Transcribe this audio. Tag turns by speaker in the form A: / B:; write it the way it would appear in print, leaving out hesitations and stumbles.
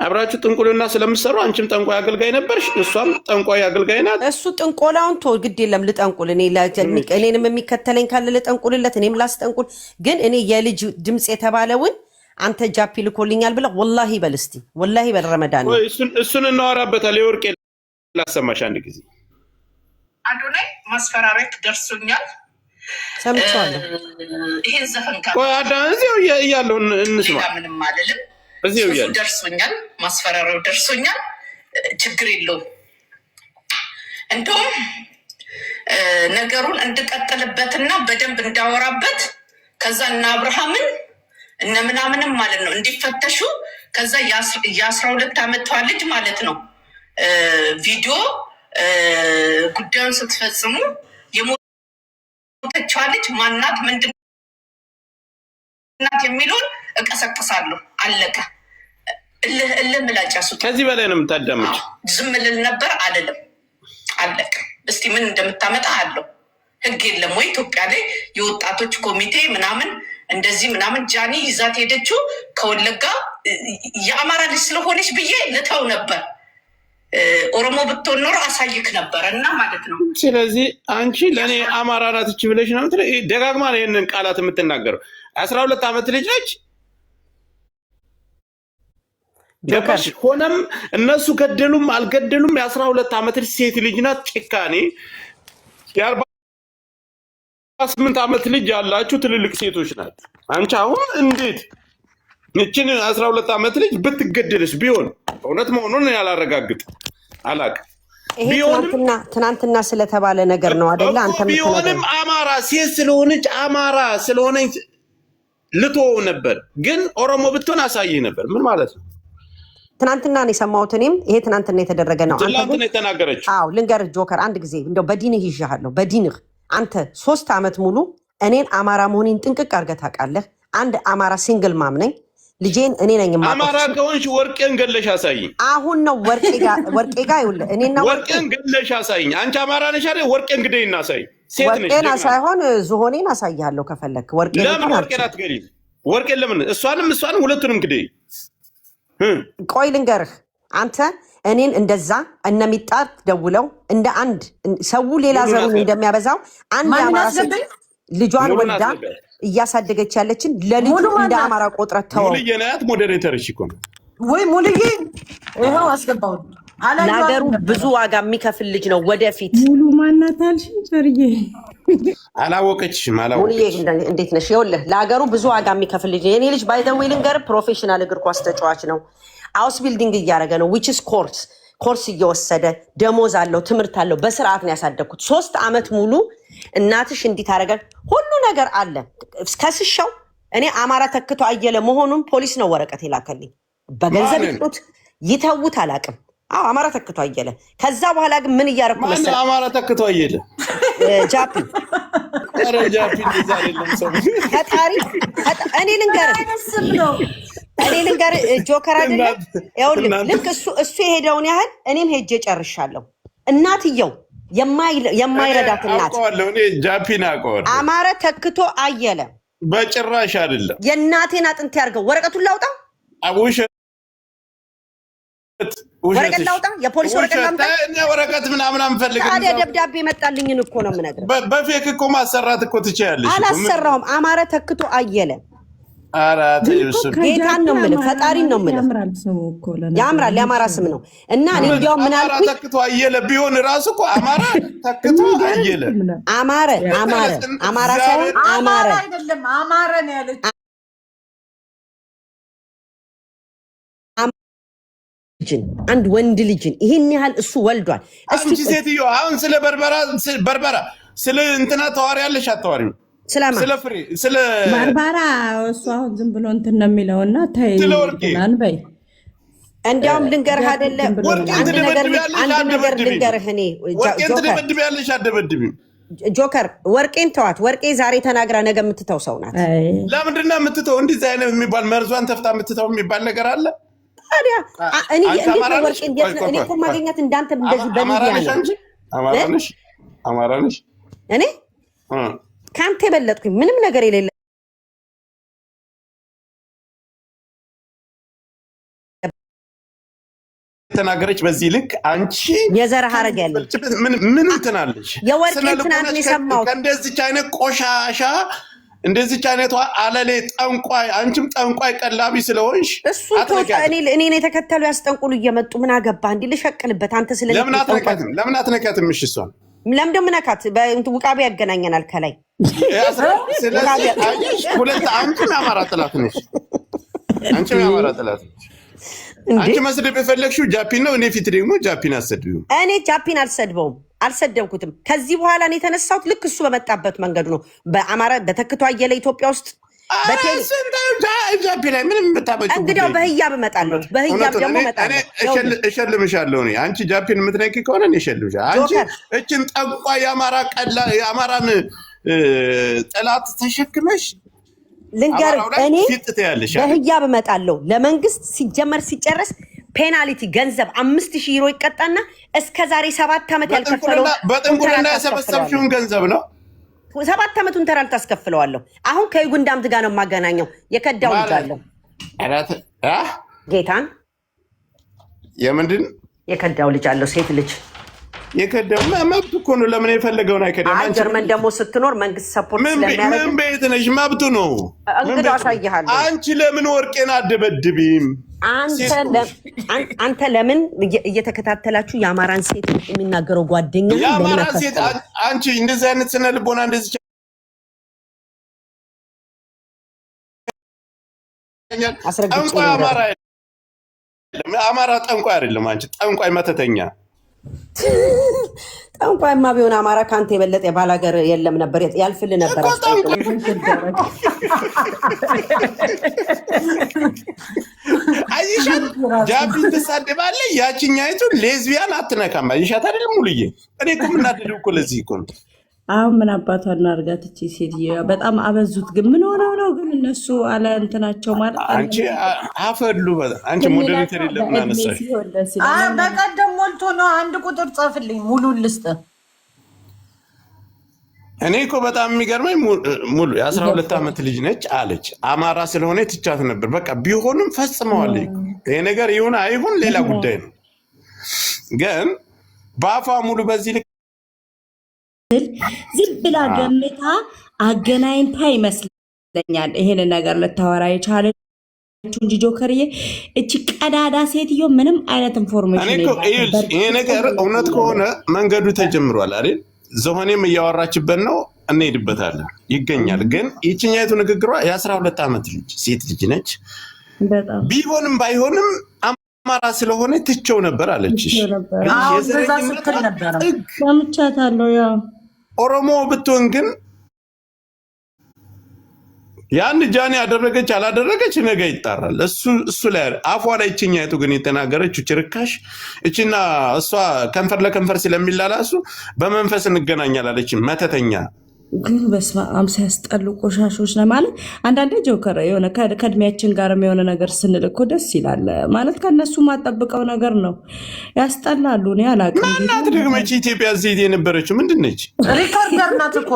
A: አብራችሁ ጥንቁልና ስለምትሰሩ አንቺም ጠንቋይ አገልጋይ ነበርሽ፣ እሷም ጠንቋይ አገልጋይ ናት።
B: እሱ ጥንቆላውን ቶ ግድ የለም ልጠንቁል። እኔንም የሚከተለኝ ካለ ልጠንቁልለት፣ እኔም ላስጠንቁል። ግን እኔ የልጅ ድምፅ የተባለውን አንተ ጃፒ ልኮልኛል ብለህ ወላሂ በል እስቲ፣ ወላሂ በል ረመዳን
A: እሱን እናወራበታል። የወርቄ ላሰማሽ አንድ ጊዜ
C: አዶናይ ማስፈራሪያ ደርሶኛል፣
B: ሰምቻለሁ።
C: ይሄን ዘፈን
A: እዚያው እያለሁ እንስማ።
C: ምንም አልልም።
A: እዚያው እያለሁ
C: ደርሶኛል፣ ማስፈራሪያው ደርሶኛል። ችግር የለውም። እንደውም ነገሩን እንድቀጥልበትና በደንብ እንዳወራበት ከዛ እና አብርሃምን እነ ምናምንም ማለት ነው እንዲፈተሹ ከዛ የ12 ዓመቷ ልጅ ማለት ነው ቪዲዮ ጉዳዩን ስትፈጽሙ የሞተችዋ ልጅ ማናት ምንድናት የሚለውን እቀሰቅሳለሁ። አለቀ። እልህ ምላጭ ያሱት።
A: ከዚህ በላይ ነው የምታዳምጭ።
C: ዝም ልል ነበር አልልም። አለቀ። እስቲ ምን እንደምታመጣ አለው። ህግ የለም ወይ ኢትዮጵያ ላይ የወጣቶች ኮሚቴ ምናምን እንደዚህ ምናምን ጃኒ ይዛት ሄደችው ከወለጋ የአማራ ልጅ ስለሆነች ብዬ ልተው ነበር። ኦሮሞ ብትሆን ኖሮ አሳይክ ነበር እና ማለት ነው።
A: ስለዚህ አንቺ ለእኔ አማራ ናት እቺ ብለሽ ነው ደጋግማ ነው ይህንን ቃላት የምትናገረው። 12 ዓመት ልጅ ነች። ገባሽ? ሆነም እነሱ ገደሉም አልገደሉም የ12 ዓመት ልጅ ሴት ልጅ ናት። ጭካኔ የ48 ዓመት ልጅ ያላችሁ ትልልቅ ሴቶች ናት። አንቺ አሁን እንዴት እችን 12 ዓመት ልጅ ብትገደልስ ቢሆን እውነት መሆኑን ያላረጋግጥ አላውቅም።
B: ትናንትና ስለተባለ ነገር ነው አይደለ? አንተ
A: ቢሆንም አማራ ሴት ስለሆነች አማራ ስለሆነች ልትወው ነበር፣ ግን ኦሮሞ ብትሆን አሳይህ ነበር። ምን ማለት ነው?
B: ትናንትና ነው የሰማሁት። እኔም ይሄ ትናንትና የተደረገ ነው።
A: ትናንትና የተናገረች።
B: አዎ ልንገርህ ጆከር፣ አንድ ጊዜ እንደው በዲንህ ይዣሃለሁ። በዲንህ አንተ 3 ዓመት ሙሉ እኔን አማራ መሆኔን ጥንቅቅ አድርገህ ታውቃለህ። አንድ አማራ ሲንግል ማም ነኝ። ልጄን እኔ ነኝ ማቀፍ።
A: አማራ ከሆንሽ ወርቄን ገለሽ አሳይኝ።
B: አሁን ነው ወርቄ ጋር ይኸውልህ፣ እኔና
A: ወርቄን ገለሽ አሳይኝ። አንቺ አማራ ነሽ አይደል? ወርቄን ግደይና አሳይኝ። ሴት ነሽ።
B: ወርቄን ሳይሆን ዝሆኔን አሳይሃለሁ ከፈለክ። ወርቄን
A: ለምን ወርቄን አትገሪም? ወርቄን ለምን እሷንም ሁለቱንም ግደይ።
B: ቆይ ልንገርህ፣ አንተ እኔን እንደዛ እነሚጣር ደውለው እንደ አንድ ሰው ሌላ ዘሩን እንደሚያበዛው አንድ አማራ ሴት ልጇን ወልዳ እያሳደገች ያለችን ለልጁ እንደ አማራ ቆጥረት ተወው።
A: ሙሉዬ ናት ሞዴሬተር። እሺ እኮ ነው
D: ወይ ሙሉዬ? ይኸው አስገባው።
B: ለሀገሩ ብዙ ዋጋ የሚከፍል ልጅ ነው። ወደፊት
D: ሙሉ ማናት አልሽ? ጨርዬ
A: አላወቀችሽም።
B: ሙሉዬ እንዴት ነሽ? ይኸውልህ ለሀገሩ ብዙ ዋጋ የሚከፍል ልጅ የኔ ልጅ ባይዘዌ ልንገር፣ ፕሮፌሽናል እግር ኳስ ተጫዋች ነው። ሃውስ ቢልዲንግ እያደረገ ነው። ዊችስ ኮርስ እየወሰደ ደሞዝ አለው፣ ትምህርት አለው። በስርዓት ነው ያሳደግኩት። 3 ዓመት ሙሉ እናትሽ እንዲህ ታደርጋል፣ ሁሉ ነገር አለ። ከስሻው እኔ አማራ ተክቶ አየለ መሆኑን ፖሊስ ነው ወረቀት የላከልኝ። በገንዘብ ይጡት ይተውት አላውቅም። አዎ አማራ ተክቶ አየለ። ከዛ በኋላ ግን ምን እያደረኩ መሰለህ?
A: አማራ ተክቶ አየለ
B: ጃፒ ፈጣሪ እኔ ልንገርህ ጆከር አይደለም። ይኸውልህ ልክ እሱ የሄደውን ያህል እኔም ሄጄ ጨርሻለሁ። እናትየው የማይረዳት እናት
A: ጃፒን አውቀዋለሁ።
B: አማረ ተክቶ አየለ
A: በጭራሽ አይደለም።
B: የእናቴን አጥንት ያርገው። ወረቀቱን ላውጣ፣ ወረቀት ላውጣ፣ የፖሊስ ወረቀት ላምጣ።
A: ወረቀት ምናምን አንፈልግም።
B: ታዲያ ደብዳቤ መጣልኝን እኮ ነው የምነግርህ።
A: በፌክ እኮ ማሰራት እኮ ትችያለሽ።
B: አላሰራውም። አማረ ተክቶ አየለ ጌታን ነው የምልህ፣ ፈጣሪን ነው የምልህ። ያምራል፣ የአማራ ስም ነው። እና እኔ እንዲያውም ምን አልኩኝ፣
A: ተክቶ አየለ ቢሆን ራሱ እኮ አማራ ተክቶ አየለ
B: አማረ ሳይሆን አማረ
D: አይደለም፣ አማረ ነው ያለች።
B: አንድ ወንድ ልጅን ይህን ያህል እሱ ወልዷል።
A: እስቲ ሴትዮ አሁን ስለ በርበራ ስለ እንትና ተዋሪያለሽ አትዋሪም? ስለ
D: ባርባራ እሱ አሁን ዝም ብሎ እንትን ነው የሚለውና ተይናን በይ።
B: እንዲያውም ልንገርህ አይደለ አንድ ነገር ልንገርህ። እኔ
A: ትደበድቢያለሽ አትደበድቢም?
B: ጆከር ወርቄን ተዋት። ወርቄ ዛሬ ተናግራ ነገ የምትተው ሰው ናት።
A: ለምንድን ነው የምትተው? እንዲህ አይነት የሚባል መርዟን ተፍታ የምትተው የሚባል ነገር አለ? ታዲያ
B: እኔ እኮ ማገኛት እንዳንተ እንደዚህ በሚዲያ ነው።
A: አማራ ነሽ?
B: እኔ ከአንተ የበለጥኩኝ ምንም ነገር የሌለ
A: የተናገረች በዚህ ልክ አንቺ
B: የዘር ሐረግ ያለች
A: ምን እንትናለሽ
B: የወርቅ እንትናን የሰማው
A: ከእንደዚች አይነት ቆሻሻ እንደዚች አይነቷ አለሌ ጠንቋይ አንቺም ጠንቋይ ቀላቢ ስለሆንሽ
B: እሱ እኔ የተከተሉ ያስጠንቁሉ እየመጡ ምን አገባ እንዲ ልሸቅልበት አንተ ስለዚህ
A: ለምን አትነካትም? እሺ እሷን
B: ለምን ደምናካት በውቃቢ ያገናኘናል ከላይ
A: ስለዚህ ሁለት አንቺም አማራ ጥላት ነሽ። አንቺም አማራ ጥላት ነሽ። አንቺ መስደብ የፈለግሽው ጃፒን ነው። እኔ ፊት ደግሞ ጃፒን አሰድቢው።
B: እኔ ጃፒን አልሰደብኩትም። ከዚህ በኋላ እኔ የተነሳሁት ልክ እሱ በመጣበት መንገዱ ነው። በአማራ በተክቶ አየለ ኢትዮጵያ ውስጥ
A: ጃፒ ላይ ምንም የምታመጪው
B: እንግዲያው በህያብ እመጣለሁ። በህያብ ደግሞ እመጣለሁ።
A: እሸልምሻለሁ። እኔ አንቺ ጃፒን የምትነኪ ከሆነ እኔ እሸልምሻለሁ። አንቺ እችን ጠንቋይ የአማራን ጠላት ተሸክመሽ
B: ልንገርህ፣ እኔ በህያብ እመጣለሁ። ለመንግስት ሲጀመር ሲጨረስ ፔናልቲ ገንዘብ 5000 ዩሮ ይቀጣና እስከ ዛሬ 7 ዓመት ያልከፈለው
A: በጥንቁልና ያሰበሰብሽውን ገንዘብ ነው
B: 7 ዓመቱን ተራል ታስከፍለዋለሁ። አሁን ከይጉንዳምት ጋር ነው የማገናኘው። የከዳው ልጅ አለው ጌታን
A: የምንድን
B: የከዳው ልጅ አለው ሴት ልጅ
A: የከዳው መብቱ እኮ ነው። ለምን የፈለገውን አይከዳም?
B: ጀርመን ደግሞ ስትኖር መንግስት ሰፖርት ስለሚያደርግ
A: ምን ቤት ነሽ? መብቱ ነው።
B: እንግዲህ አሳይሃለሁ።
A: አንቺ ለምን ወርቄን አደበድቢም?
B: አንተ ለምን እየተከታተላችሁ የአማራን ሴት የሚናገረው ጓደኛ
A: የአማራን ሴት አንቺ እንደዚህ አይነት ስነ ልቦና እንደዚህ ጠንቋይ አማራ ጠንቋይ አይደለም። አንቺ ጠንቋይ መተተኛ
B: ጠንቋይማ ቢሆን አማራ ከአንተ የበለጠ የባላገር የለም ነበር፣ ያልፍል ነበር።
A: አይሻት ጃፒን ትሳደባለህ። ያቺኛይቱ ሌዝቢያን አትነካም። አይሻት አይደለም ሙሉዬ። እኔ እኮ የምናደደው እኮ ለዚህ እኮ ነው።
D: አሁን ምን አባቷ እናርጋት? እቺ ሴትዮ በጣም አበዙት። ግን ምን ሆነው ነው ግን እነሱ አለ እንትናቸው ማለት
A: አንቺ አፈሉ አንቺ ሞዴሬተር የለም አነሳሽ።
E: በቀደም ሞልቶ ነው። አንድ ቁጥር ጻፍልኝ ሙሉ ልስጥ።
A: እኔ እኮ በጣም የሚገርመኝ ሙሉ የ12 ዓመት ልጅ ነች አለች። አማራ ስለሆነ ትቻት ነበር። በቃ ቢሆንም ፈጽመዋል። ይሄ ነገር ይሁን አይሁን ሌላ ጉዳይ ነው። ግን በአፋ ሙሉ በዚህ
D: ዝም ብላ ገምታ አገናኝታ ይመስለኛል ይሄን ነገር ልታወራ የቻለችው እንጂ ጆከርዬ እቺ ቀዳዳ ሴትዮ ምንም አይነት ኢንፎርሜሽን
A: ይሄ ነገር እውነት ከሆነ መንገዱ ተጀምሯል አይደል? ዘሆኔም እያወራችበት ነው። እንሄድበታለን ይገኛል። ግን ይችኛይቱ ንግግሯ የ12 ዓመት ልጅ ሴት ልጅ ነች። ቢሆንም ባይሆንም አማራ ስለሆነ ትቸው ነበር አለችሽ።
D: ሰምቻታለሁ። ያው
A: ኦሮሞ ብትሆን ግን ያን ጃኒ ያደረገች አላደረገች ነገ ይጣራል። እሱ ላይ አፏ ላይ ይችኛይቱ ግን የተናገረችው ችርካሽ እቺና እሷ ከንፈር ለከንፈር ስለሚላላሱ በመንፈስ እንገናኛለን አለች። መተተኛ
D: ግን በስመ አብ ሲያስጠሉ ቆሻሾች ነው ማለት። አንዳንዴ ጆከር የሆነ ከእድሜያችን ጋር የሆነ ነገር ስንል እኮ ደስ ይላል ማለት ከነሱ ማጠብቀው ነገር ነው። ያስጠላሉ። እኔ አላውቅም።
A: ማናት ደግሞ ኢትዮጵያ ዜት የነበረችው ምንድን ነች?
E: ሪካርደር ናት እኮ